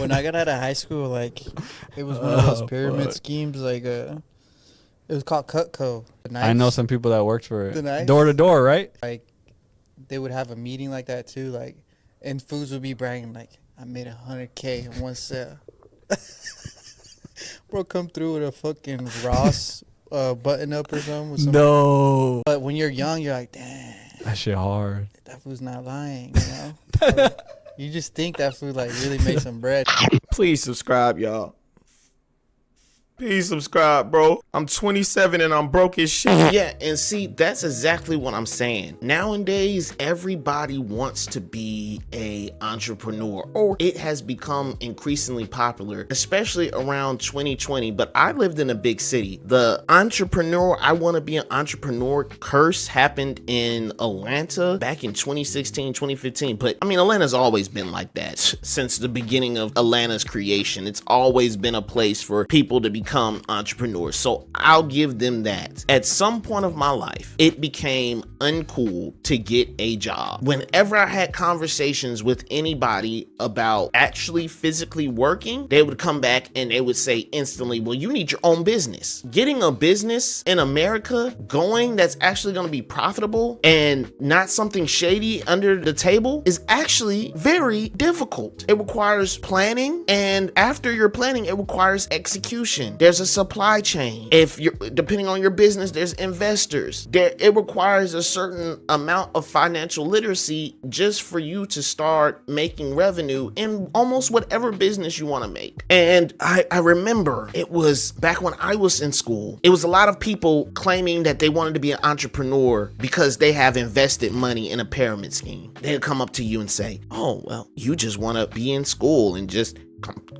when I got out of high school, like, it was one of those pyramid schemes, like, it was called Cutco. I know some people that worked for The it. knife? Door to door, right? Like, they would have a meeting like that, too, like, and foods would be bragging, like, I made $100K in one sale. Bro, come through with a fucking Ross button up or something. With No. But when you're young, you're like, damn. That shit hard. That food's not lying, you know? You just think that food, like, really makes some bread. Please subscribe, y'all. Please subscribe, bro. I'm 27 and I'm broke as shit. Yeah, and see, that's exactly what I'm saying. Nowadays, everybody wants to be a entrepreneur, or it has become increasingly popular, especially around 2020. But I lived in a big city. The entrepreneur, I want to be an entrepreneur curse happened in Atlanta back in 2016, 2015. But I mean, Atlanta's always been like that since the beginning of Atlanta's creation. It's always been a place for people to become entrepreneurs. So I'll give them that. At some point of my life, it became uncool to get a job. Whenever I had conversations with anybody about actually physically working, they would come back and they would say instantly, well, you need your own business. Getting a business in America going that's actually going to be profitable and not something shady under the table is actually very difficult. It requires planning, and after your planning, it requires execution. There's a supply chain. If you're depending on your business, there's investors. It requires a certain amount of financial literacy just for you to start making revenue in almost whatever business you want to make. And I remember it was back when I was in school, it was a lot of people claiming that they wanted to be an entrepreneur because they have invested money in a pyramid scheme. They'd come up to you and say, oh, well, you just want to be in school and just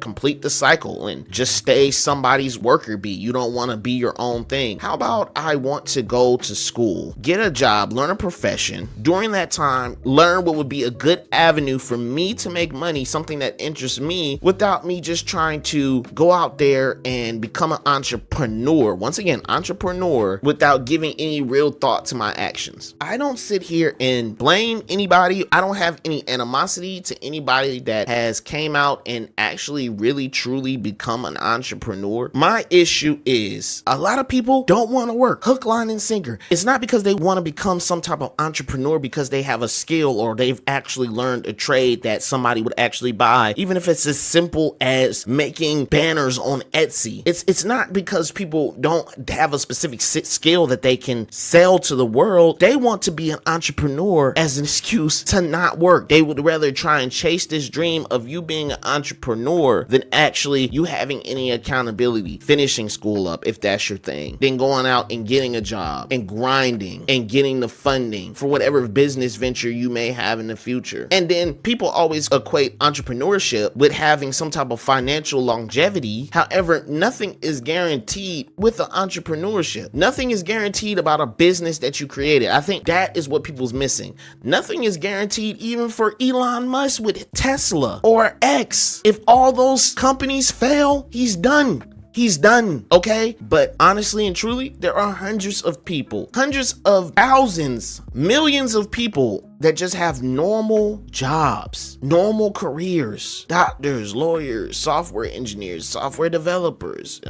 complete the cycle and just stay somebody's worker bee. You don't want to be your own thing. How about I want to go to school, get a job, learn a profession. During that time, learn what would be a good avenue for me to make money, something that interests me, without me just trying to go out there and become an entrepreneur. Once again, entrepreneur without giving any real thought to my actions. I don't sit here and blame anybody. I don't have any animosity to anybody that has came out and actually really truly become an entrepreneur. My issue is a lot of people don't want to work hook, line, and sinker. It's not because they want to become some type of entrepreneur because they have a skill or they've actually learned a trade that somebody would actually buy, even if it's as simple as making banners on Etsy. It's not because people don't have a specific skill that they can sell to the world. They want to be an entrepreneur as an excuse to not work. They would rather try and chase this dream of you being an entrepreneur than actually you having any accountability, finishing school up if that's your thing, then going out and getting a job and grinding and getting the funding for whatever business venture you may have in the future. And then people always equate entrepreneurship with having some type of financial longevity. However, nothing is guaranteed with the entrepreneurship. Nothing is guaranteed about a business that you created. I think that is what people's missing. Nothing is guaranteed even for Elon Musk with Tesla or X. If all those companies fail, he's done. He's done, okay? But honestly and truly, there are hundreds of people, hundreds of thousands, millions of people that just have normal jobs, normal careers, doctors, lawyers, software engineers, software developers,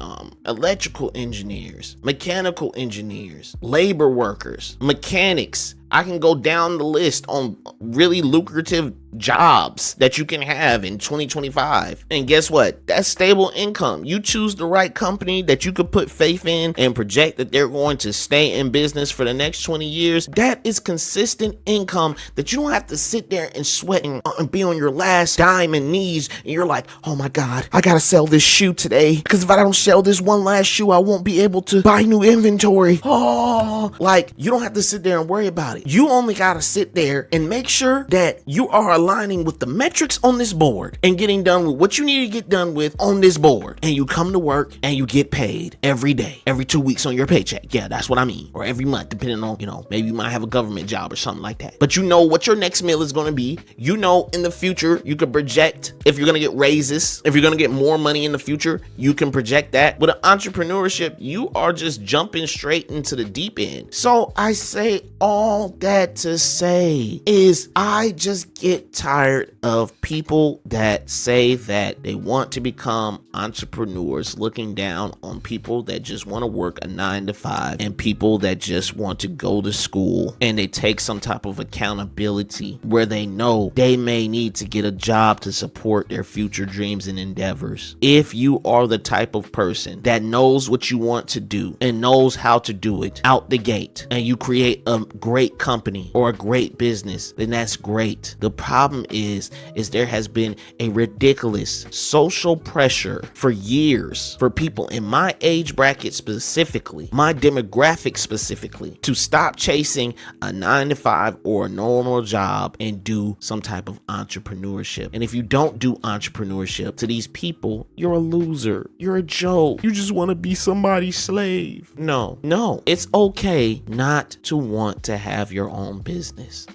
electrical engineers, mechanical engineers, labor workers, mechanics. I can go down the list on really lucrative jobs that you can have in 2025. And guess what? That's stable income. You choose the right company that you could put faith in and project that they're going to stay in business for the next 20 years. That is consistent income that you don't have to sit there and sweat and be on your last dime and knees. And you're like, oh my God, I gotta sell this shoe today because if I don't sell this one last shoe, I won't be able to buy new inventory. Oh, like you don't have to sit there and worry about it. You only gotta sit there and make sure that you are aligning with the metrics on this board and getting done with what you need to get done with on this board. And you come to work and you get paid every day, every 2 weeks on your paycheck. Yeah, that's what I mean. Or every month, depending on, maybe you might have a government job or something like that. But you know what your next meal is going to be. You know in the future you can project if you're going to get raises, if you're going to get more money in the future, you can project that. With an entrepreneurship, you are just jumping straight into the deep end. So I say all that to say is I just get tired of people that say that they want to become entrepreneurs looking down on people that just want to work a 9 to 5 and people that just want to go to school and they take some type of accountability where they know they may need to get a job to support their future dreams and endeavors. If you are the type of person that knows what you want to do and knows how to do it out the gate, and you create a great company or a great business, then that's great. The problem is there has been a ridiculous social pressure for years for people in my age bracket specifically, my demographic specifically, to stop chasing a 9 to 5 or a normal job and do some type of entrepreneurship. And if you don't do entrepreneurship, to these people, you're a loser. You're a joke. You just want to be somebody's slave. No, it's okay not to want to have your own business.